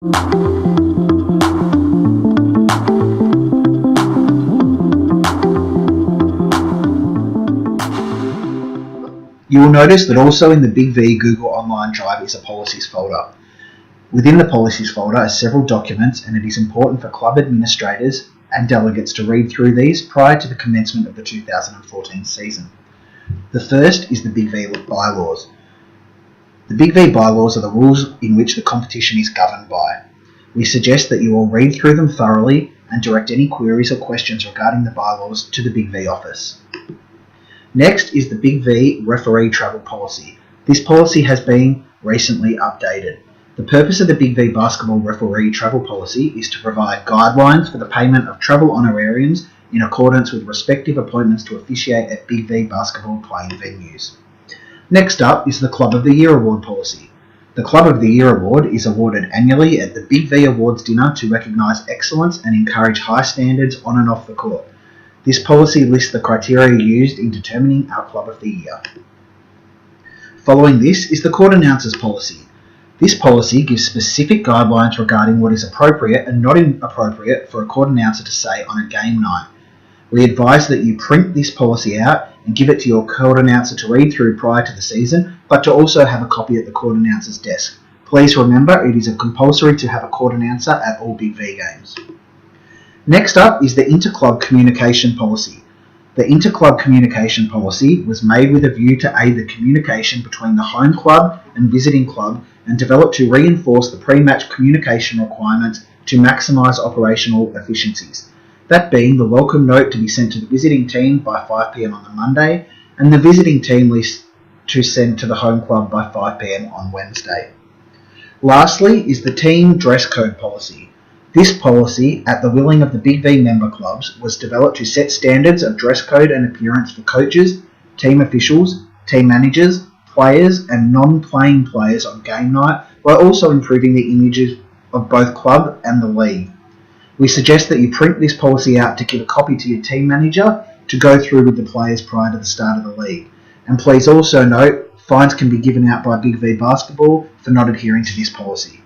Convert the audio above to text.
You will notice that also in the Big V Google Online Drive is a policies folder. Within the policies folder are several documents, and it is important for club administrators and delegates to read through these prior to the commencement of the 2014 season. The first is the Big V bylaws. The Big V bylaws are the rules in which the competition is governed by. We suggest that you all read through them thoroughly and direct any queries or questions regarding the bylaws to the Big V office. Next is the Big V referee travel policy. This policy has been recently updated. The purpose of the Big V basketball referee travel policy is to provide guidelines for the payment of travel honorariums in accordance with respective appointments to officiate at Big V basketball playing venues. Next up is the Club of the Year Award policy. The Club of the Year Award is awarded annually at the Big V Awards dinner to recognise excellence and encourage high standards on and off the court. This policy lists the criteria used in determining our Club of the Year. Following this is the Court Announcers policy. This policy gives specific guidelines regarding what is appropriate and not inappropriate for a court announcer to say on a game night. We advise that you print this policy out and give it to your court announcer to read through prior to the season, but to also have a copy at the court announcer's desk. Please remember, it is compulsory to have a court announcer at all Big V games. Next up is the Interclub Communication Policy. The Interclub Communication Policy was made with a view to aid the communication between the home club and visiting club and developed to reinforce the pre-match communication requirements to maximise operational efficiencies. That being the welcome note to be sent to the visiting team by 5 p.m. on the Monday and the visiting team list to send to the home club by 5 p.m. on Wednesday. Lastly is the Team Dress Code Policy. This policy, at the willing of the Big V member clubs, was developed to set standards of dress code and appearance for coaches, team officials, team managers, players and non-playing players on game night, while also improving the images of both club and the league. We suggest that you print this policy out to give a copy to your team manager to go through with the players prior to the start of the league. And please also note, fines can be given out by Big V Basketball for not adhering to this policy.